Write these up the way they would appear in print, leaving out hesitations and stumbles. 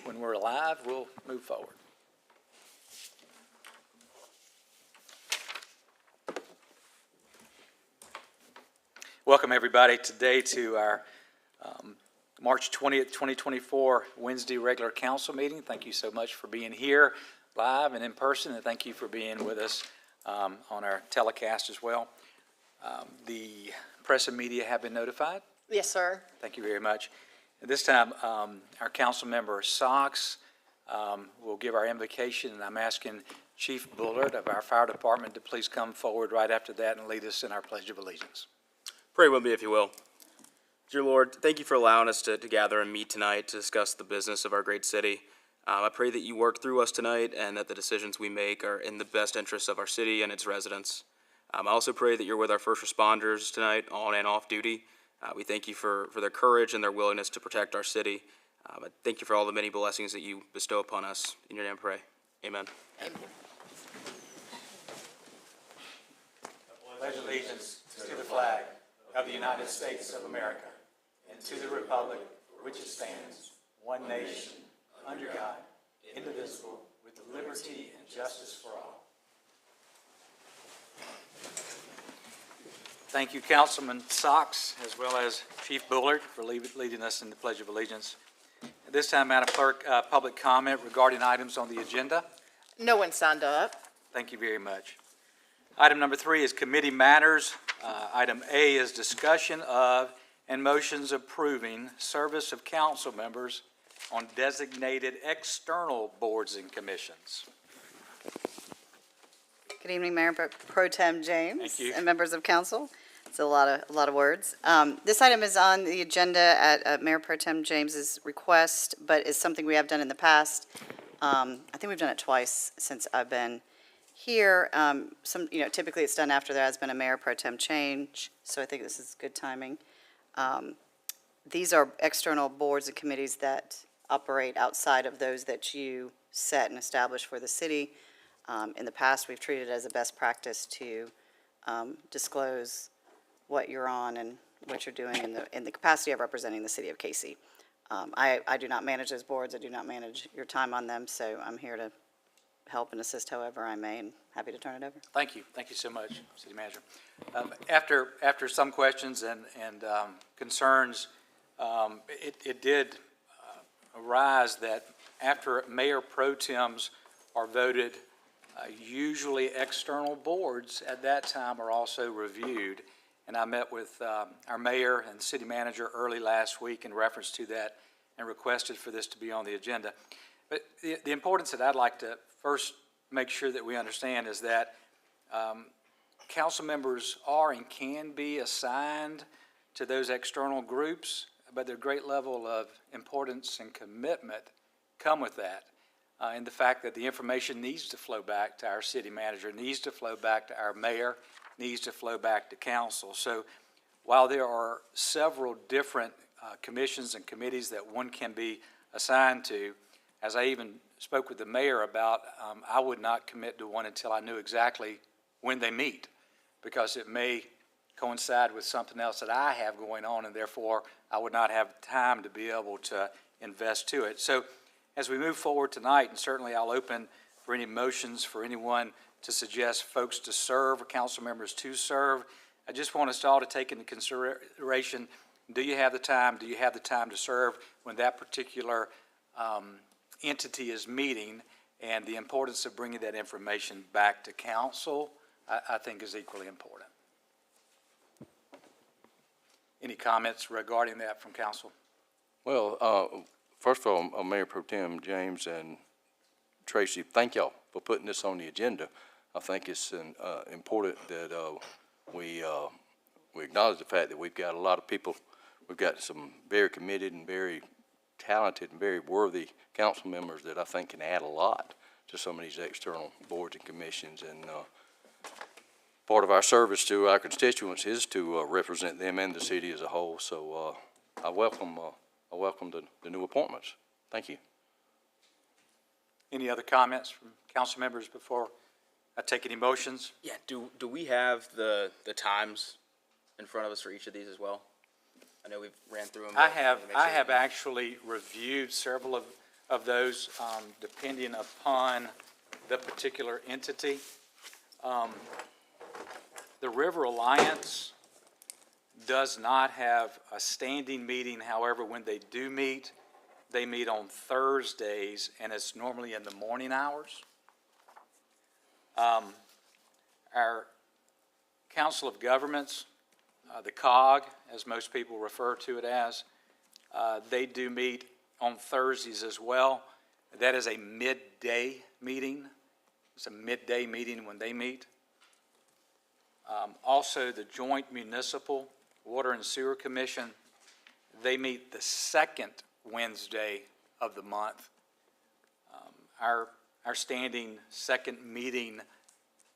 when we're live, we'll move forward. Welcome everybody today to our March 20th, 2024 Wednesday regular council meeting. Thank you so much for being here live and in person, and thank you for being with us on our telecast as well. The press and media have been notified. Yes, sir. Thank you very much. At this time, our council member Cayce will give our invocation, and I'm asking Chief Bullard of our fire department to please come forward right after that and lead us in our Pledge of Allegiance. Pray with me, if you will. Dear Lord, thank you for allowing us to gather and meet tonight to discuss the business of our great city. I pray that you work through us tonight and that the decisions we make are in the best interests of our city and its residents. I also pray that you're with our first responders tonight, on and off duty. We thank you for their courage and their willingness to protect our city. I thank you for all the many blessings that you bestow upon us. In your name I pray. Amen. Amen. Pledge allegiance to the flag of the United States of America and to the republic for which it stands, one nation, under God, indivisible, with liberty and justice for all. Thank you, Councilman Cayce, as well as Chief Bullard, for leading us in the Pledge of Allegiance. At this time, Madam Clerk, public comment regarding items on the agenda. No one signed up. Thank you very much. Item number 3 is committee matters. Item A is discussion of and motions approving service of council members on designated external boards and commissions. Good evening, Mayor Pro Tem James. Thank you. And members of council. It's a lot of words. This item is on the agenda at Mayor Pro Tem James's request, but is something we have done in the past. I think we've done it twice since I've been here. Typically it's done after there has been a Mayor Pro Tem change, so I think this is good timing. These are external boards and committees that operate outside of those that you set and establish for the city. In the past, we've treated it as a best practice to disclose what you're on and what you're doing in the capacity of representing the city of Cayce. I do not manage those boards. I do not manage your time on them, so I'm here to help and assist however I may, and happy to turn it over. Thank you. Thank you so much, City Manager. After some questions and concerns, it did arise that after Mayor Pro Tems are voted, usually external boards at that time are also reviewed. And I met with our mayor and city manager early last week in reference to that and requested for this to be on the agenda. But the importance that I'd like to first make sure that we understand is that council members are and can be assigned to those external groups, but their great level of importance and commitment come with that. And the fact that the information needs to flow back to our city manager, needs to flow back to our mayor, needs to flow back to council. So while there are several different commissions and committees that one can be assigned to, as I even spoke with the mayor about, I would not commit to one until I knew exactly when they meet, because it may coincide with something else that I have going on, and therefore I would not have time to be able to invest to it. So as we move forward tonight, and certainly I'll open for any motions for anyone to suggest folks to serve or council members to serve, I just want us all to take into consideration, do you have the time? Do you have the time to serve when that particular entity is meeting? And the importance of bringing that information back to council, I think, is equally important. Any comments regarding that from council? Well, first of all, Mayor Pro Tem James and Tracy, thank y'all for putting this on the agenda. I think it's important that we acknowledge the fact that we've got a lot of people. We've got some very committed and very talented and very worthy council members that I think can add a lot to some of these external boards and commissions. And part of our service to our constituents is to represent them and the city as a whole. So I welcome the new appointments. Thank you. Any other comments from council members before I take any motions? Yeah, do we have the times in front of us for each of these as well? I know we've ran through them. I have actually reviewed several of those, depending upon the particular entity. The River Alliance does not have a standing meeting. However, when they do meet, they meet on Thursdays, and it's normally in the morning hours. Our Council of Governments, the COG, as most people refer to it as, they do meet on Thursdays as well. That is a midday meeting. It's a midday meeting when they meet. Also, the Joint Municipal Water and Sewer Commission, they meet the second Wednesday of the month. Our standing second meeting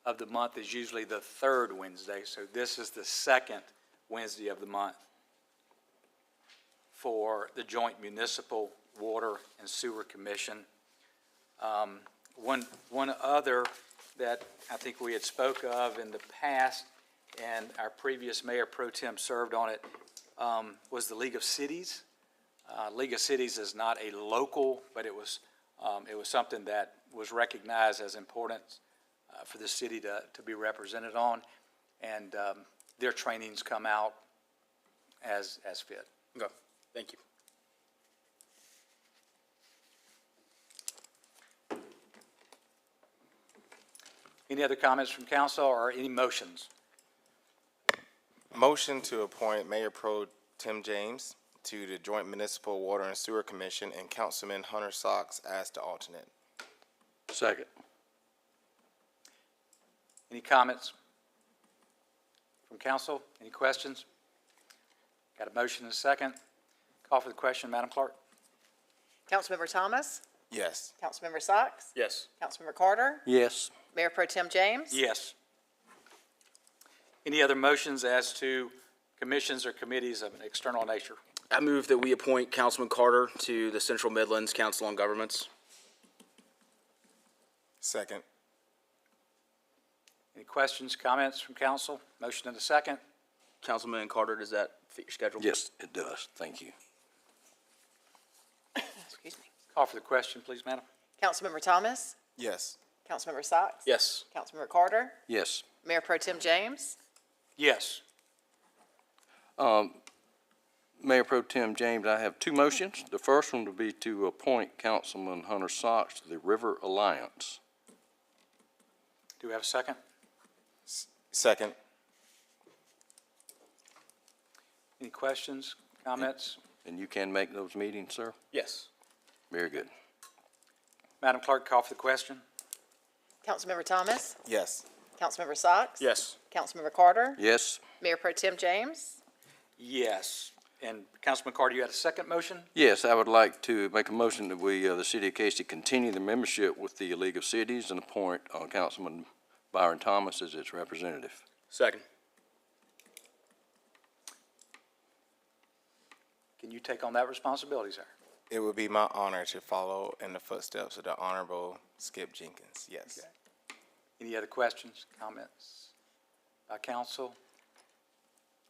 of the month is usually the third Wednesday, so this is the second Wednesday of the month for the Joint Municipal Water and Sewer Commission. One other that I think we had spoke of in the past, and our previous Mayor Pro Tem served on it, was the League of Cities. League of Cities is not a local, but it was something that was recognized as important for the city to be represented on, and their trainings come out as fit. Okay, thank you. Any other comments from council or any motions? Motion to appoint Mayor Pro Tim James to the Joint Municipal Water and Sewer Commission and Councilman Hunter Sox as the alternate. Second. Any comments from council? Any questions? Got a motion and a second. Call for the question, Madam Clerk. Councilmember Thomas, Yes. Councilmember Sox, Yes. Councilmember Carter, Yes. Mayor Pro Tem James. Yes. Any other motions as to commissions or committees of an external nature? I move that we appoint Councilman Carter to the Central Midlands Council on Governments. Second. Any questions, comments from council? Motion and a second. Councilman Carter, does that fit your schedule? Yes, it does. Thank you. Excuse me. Call for the question, please, Madam. Councilmember Thomas, Yes. Councilmember Sox. Yes. Councilmember Carter, Yes. Mayor Pro Tem James. Yes. Mayor Pro Tem James, I have two motions. The first one would be to appoint Councilman Hunter Sox to the River Alliance. Do we have a second? Second. Any questions, comments? And you can make those meetings, sir? Yes. Very good. Madam Clerk, call for the question. Councilmember Thomas, Yes. Councilmember Sox. Yes. Councilmember Carter, Yes. Mayor Pro Tem James. Yes. And Councilman Carter, you had a second motion? Yes, I would like to make a motion that we, the city of Cayce, continue the membership with the League of Cities and appoint Councilman Byron Thomas as its representative. Second. Can you take on that responsibility, sir? It would be my honor to follow in the footsteps of the Honorable Skip Jenkins. Yes. Okay. Any other questions, comments by council?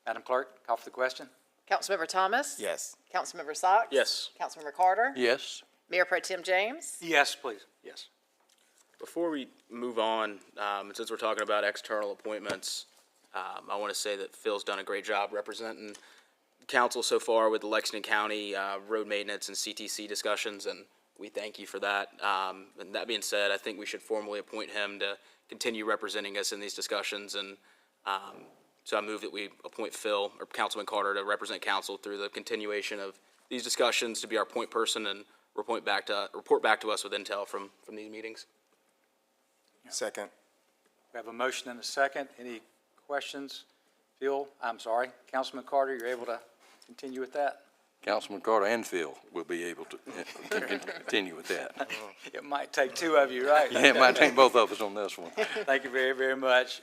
Madam Clerk, call for the question. Councilmember Thomas. Yes. Councilmember Sox. Yes. Councilmember Carter, Yes. Mayor Pro Tem James. Yes, please. Yes. Before we move on, and since we're talking about external appointments, I want to say that Phil's done a great job representing council so far with the Lexington County road maintenance and CTC discussions, and we thank you for that. And that being said, I think we should formally appoint him to continue representing us in these discussions, and so I move that we appoint Phil, or Councilman Carter, to represent council through the continuation of these discussions, to be our point person and report back to us with intel from these meetings. Second. We have a motion and a second. Any questions? Phil, I'm sorry, Councilman Carter, you're able to continue with that? Councilman Carter and Phil will be able to continue with that. It might take two of you, right? Yeah, it might take both of us on this one. Thank you very, very much.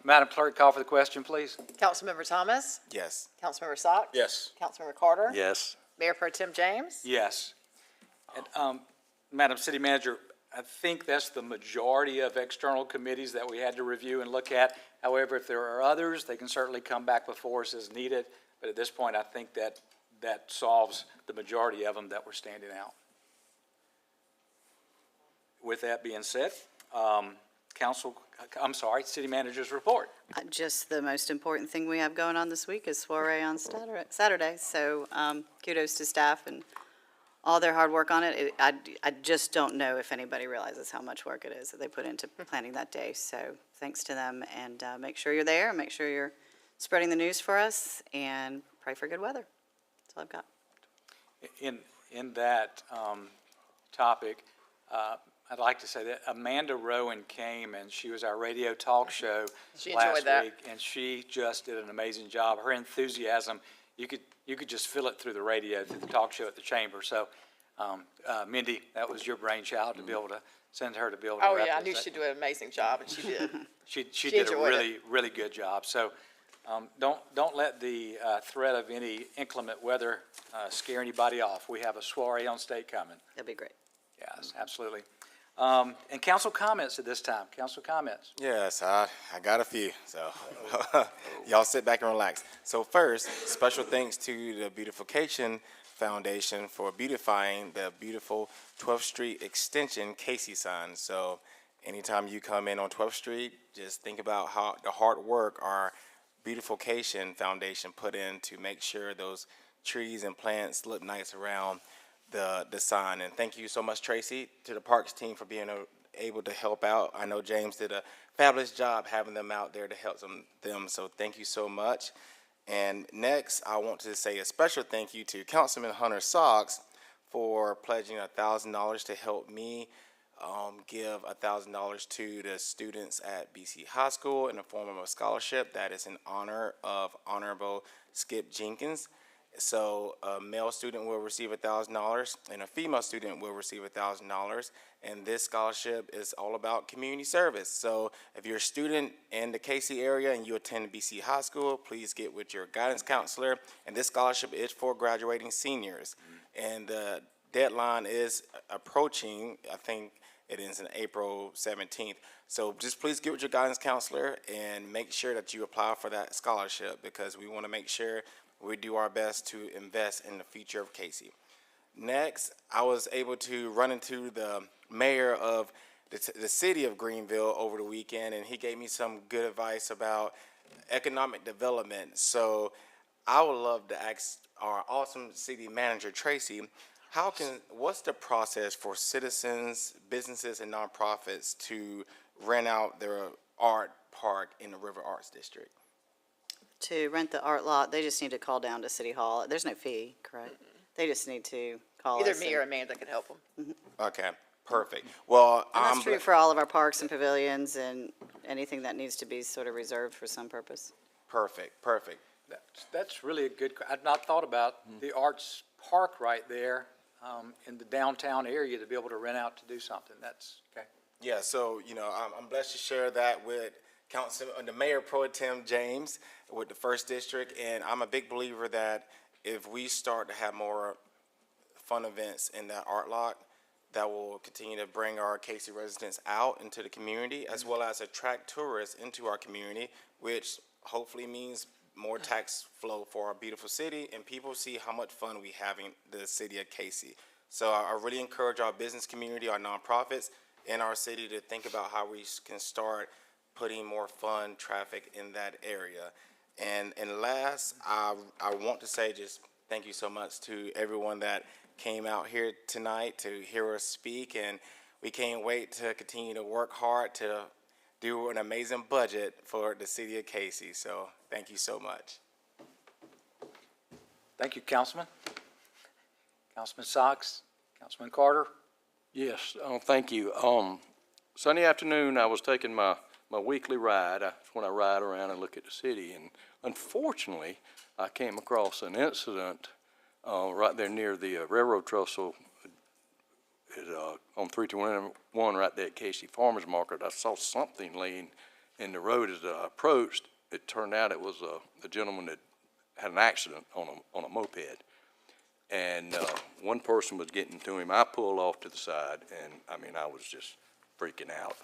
Madam Clerk, call for the question, please. Councilmember Thomas, Yes. Councilmember Sox. Yes. Councilmember Carter. Yes. Mayor Pro Tem James. Yes. And, Madam City Manager, I think that's the majority of external committees that we had to review and look at. However, if there are others, they can certainly come back before us as needed. But at this point, I think that solves the majority of them that were standing out. with that being said, city manager's report. Just the most important thing we have going on this week is soiree on Saturday. So kudos to staff and all their hard work on it. I just don't know if anybody realizes how much work it is that they put into planning that day. So thanks to them, and make sure you're there, make sure you're spreading the news for us, and pray for good weather. That's all I've got. In that topic, I'd like to say that Amanda Rowan came, and she was our radio talk show She last enjoyed that. week, and she just did an amazing job. Her enthusiasm, you could just feel it through the radio, through the talk show at the chamber. So, Mindy, that was your brainchild to be able to send her to be able to. Oh, yeah, I represent. knew she'd do an amazing job, and she did. She did a enjoyed it. really, really good job. So, don't let the threat of any inclement weather scare anybody off. We have a soiree on state coming. That'd be great. Yes, absolutely. And council comments at this time. Council comments. Yes, I got a few, so y'all sit back and relax. So first, special thanks to the Beautification Foundation for beautifying the beautiful 12th Street Extension Cayce sign. So anytime you come in on 12th Street, just think about how the hard work our Beautification Foundation put in to make sure those trees and plants look nice around the sign. And thank you so much, Tracy, to the Parks team for being able to help out. I know James did a fabulous job having them out there to help them, so thank you so much. And next, I want to say a special thank you to Councilman Hunter Sox for pledging $1,000 to help me give $1,000 to the students at BC High School in the form of a scholarship that is in honor of Honorable Skip Jenkins. So a male student will receive $1,000 and a female student will receive $1,000. And this scholarship is all about community service. So if you're a student in the Cayce area and you attend BC High School, please get with your guidance counselor. And this scholarship is for graduating seniors. And the deadline is approaching. I think it ends in April 17th. So just please get with your guidance counselor and make sure that you apply for that scholarship, because we want to make sure we do our best to invest in the future of Cayce. Next, I was able to run into the mayor of the city of Greenville over the weekend, and he gave me some good advice about economic development. So I would love to ask our awesome city manager, Tracy, what's the process for citizens, businesses, and nonprofits to rent out their art park in the River Arts District? To rent the art lot, they just need to call down to City Hall. There's no fee, correct? They just need to call us. Either me or Amanda can help them. Okay, perfect. Well, And that's true for all of our parks and pavilions and anything that needs to be sort of reserved for some purpose. Perfect. That's really a good, I'd not thought about the arts park right there in the downtown area to be able to rent out to do something. That's, okay. Yeah, so, I'm blessed to share that with the Mayor Pro Tem James with the First District, and I'm a big believer that if we start to have more fun events in that art lot, that will continue to bring our Cayce residents out into the community, as well as attract tourists into our community, which hopefully means more tax flow for our beautiful city, and people see how much fun we have in the city of Cayce. So I really encourage our business community, our nonprofits in our city to think about how we can start putting more fun traffic in that area. And last, I want to say just thank you so much to everyone that came out here tonight to hear us speak, and we can't wait to continue to work hard to do an amazing budget for the city of Cayce. So thank you so much. Thank you, Councilman. Councilman Sox, Councilman Carter. Yes, thank you. Sunday afternoon, I was taking my weekly ride. That's when I ride around and look at the city. And unfortunately, I came across an incident right there near the railroad trestle on 321 right there at Cayce Farmers Market. I saw something laying in the road as I approached. It turned out it was a gentleman that had an accident on a moped. And one person was getting to him. I pulled off to the side, and I was just freaking out.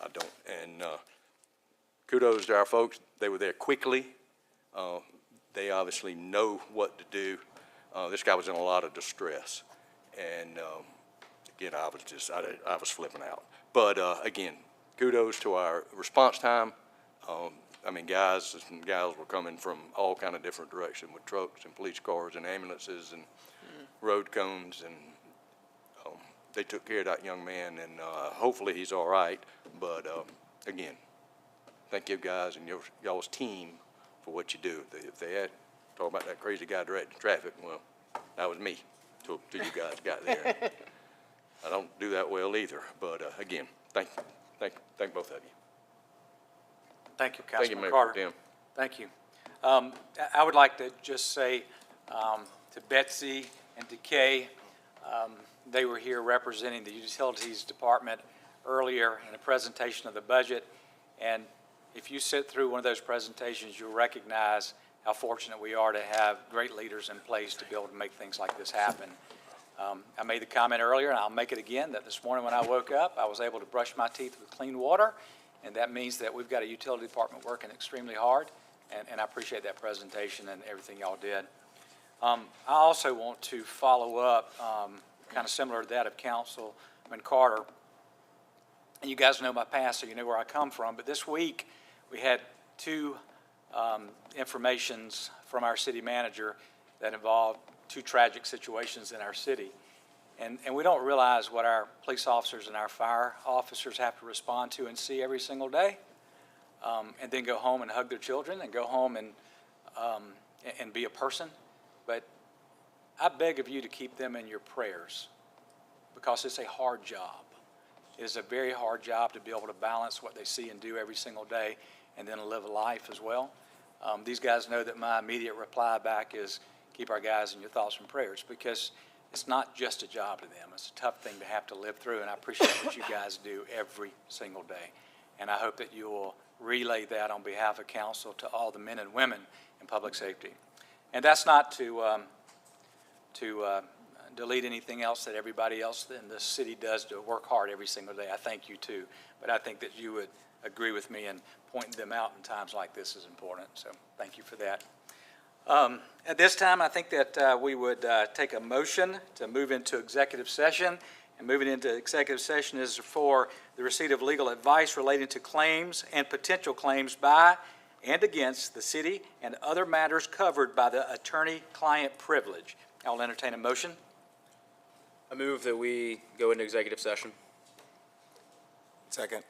Kudos to our folks. They were there quickly. They obviously know what to do. This guy was in a lot of distress. And again, I was flipping out. But, again, kudos to our response time. I mean, guys and gals were coming from all kind of different directions with trucks and police cars and ambulances and road cones, and they took care of that young man, and hopefully he's all right. But again, thank you guys and y'all's team for what you do. If they had talk about that crazy guy directing traffic, well, that was me till you guys got there. I don't do that well either. But again, thank both of you. Thank you, Thank you, Councilman Mayor Carter. Pro Tem. Thank you. I would like to just say to Betsy and to Kay, they were here representing the Utilities Department earlier in a presentation of the budget. And if you sit through one of those presentations, you'll recognize how fortunate we are to have great leaders in place to be able to make things like this happen. I made the comment earlier, and I'll make it again, that this morning when I woke up, I was able to brush my teeth with clean water. And that means that we've got a utility department working extremely hard, and I appreciate that presentation and everything y'all did. I also want to follow up, kind of similar to that of Councilman Carter. And you guys know my past, so you know where I come from. But this week, we had two informations from our city manager that involved two tragic situations in our city. And we don't realize what our police officers and our fire officers have to respond to and see every single day, and then go home and hug their children and go home and be a person. But I beg of you to keep them in your prayers, because it's a hard job. It is a very hard job to be able to balance what they see and do every single day and then live a life as well. These guys know that my immediate reply back is keep our guys in your thoughts and prayers, because it's not just a job to them. It's a tough thing to have to live through, and I appreciate what you guys do every single day. And I hope that you will relay that on behalf of council to all the men and women in public safety. And that's not to delete anything else that everybody else in the city does to work hard every single day. I thank you too. But I think that you would agree with me, and pointing them out in times like this is important. So thank you for that. At this time, I think that we would take a motion to move into executive session. And moving into executive session is for the receipt of legal advice relating to claims and potential claims by and against the city and other matters covered by the attorney-client privilege. I'll entertain a motion. I move that we go into executive session. Second.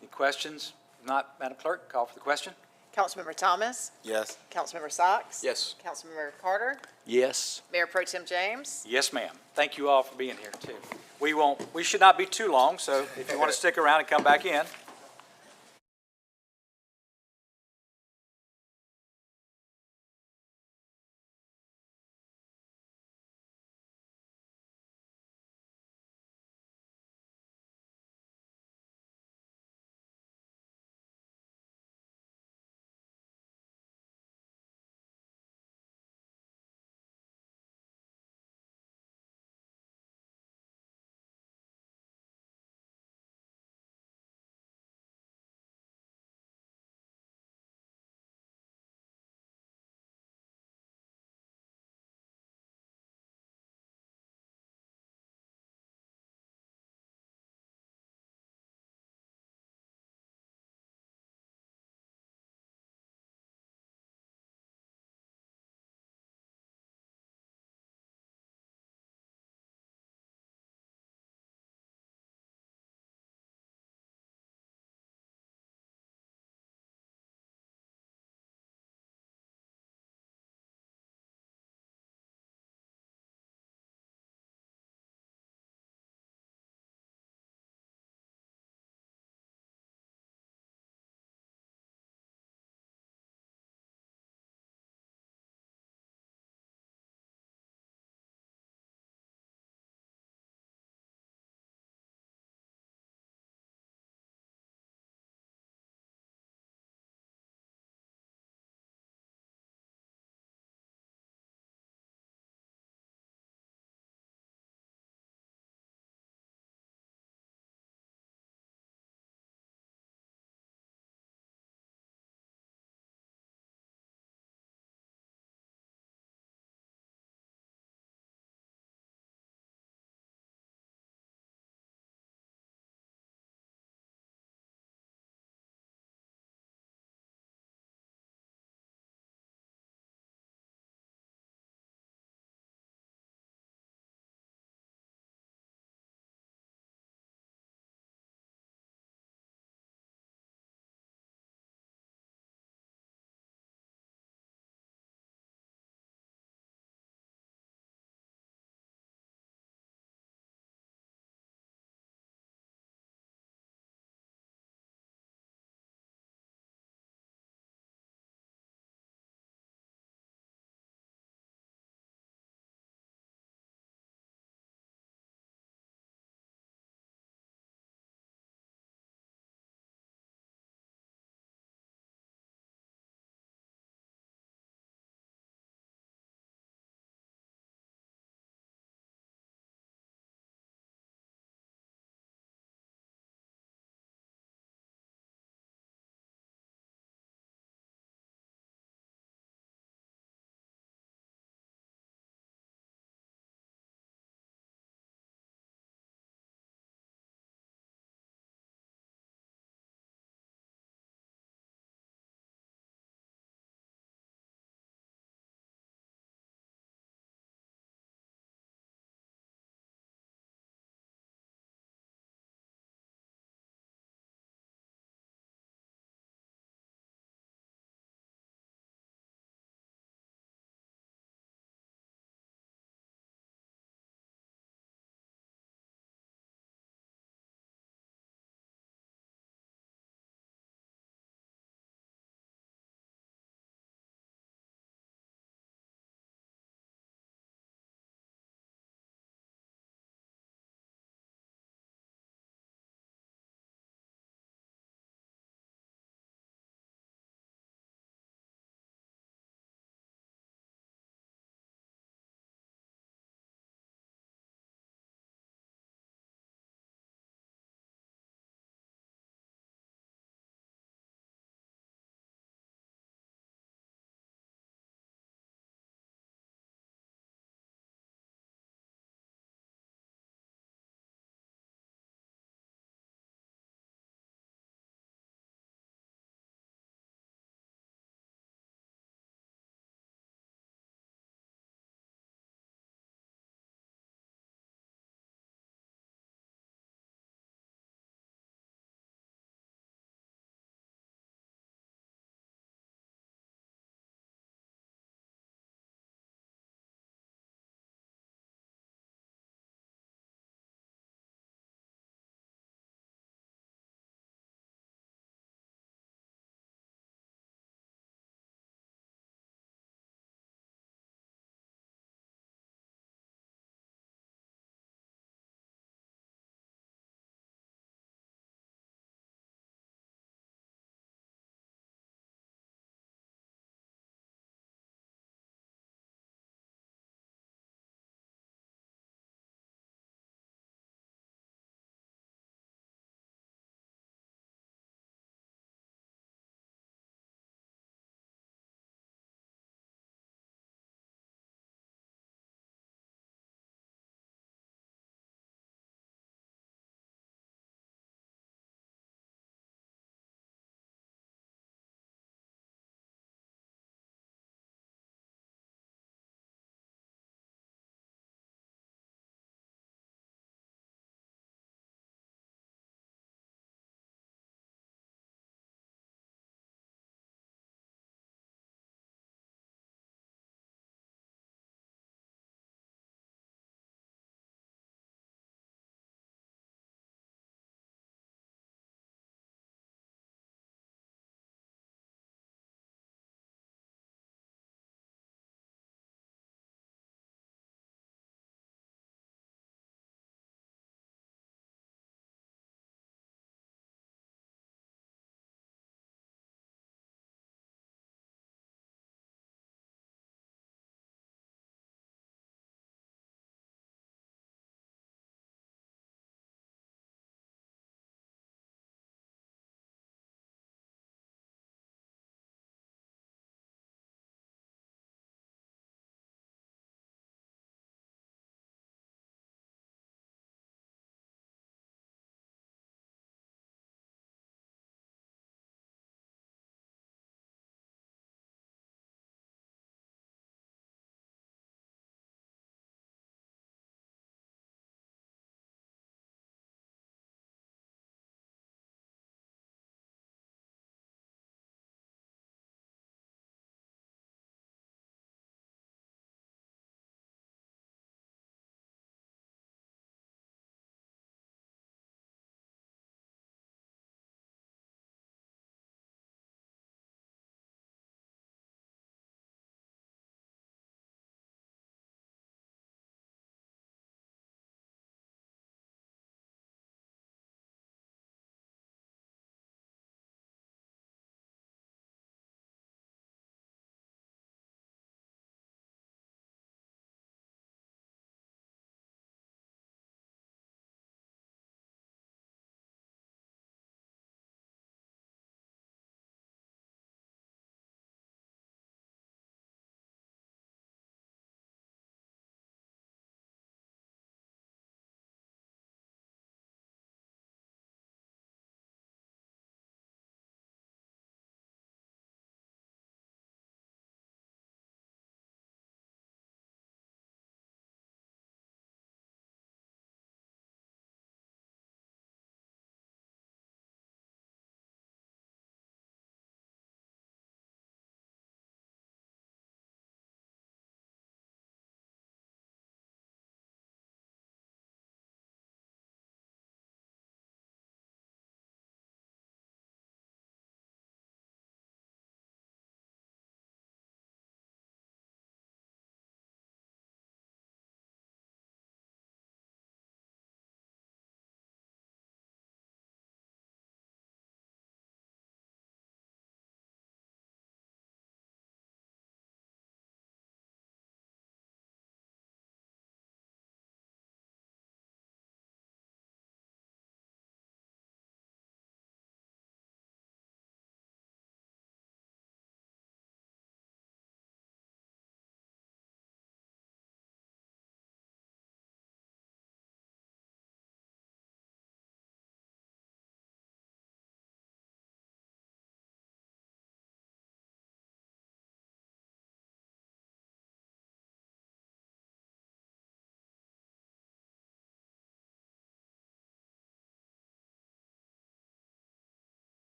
Any questions? If not, Madam Clerk, call for the question. Councilmember Thomas, Yes. Councilmember Socks. Yes. Councilmember Carter, Yes. Mayor Pro Tem James. Yes, ma'am. Thank you all for being here too. We should not be too long, so if you want to stick around and come back in.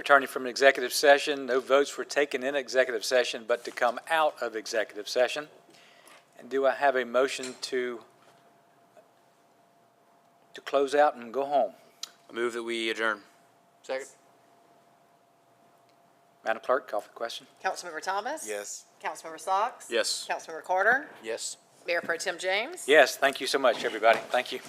returning from an executive session. No votes were taken in executive session, but to come out of executive session. And do I have a motion to close out and go home? I move that we adjourn. Second. Madam Clerk, call for the question. Councilmember Thomas? Yes. Councilmember Socks? Yes. Councilmember Carter? Yes. Mayor Pro Tem James? Yes, thank you so much, everybody. Thank you.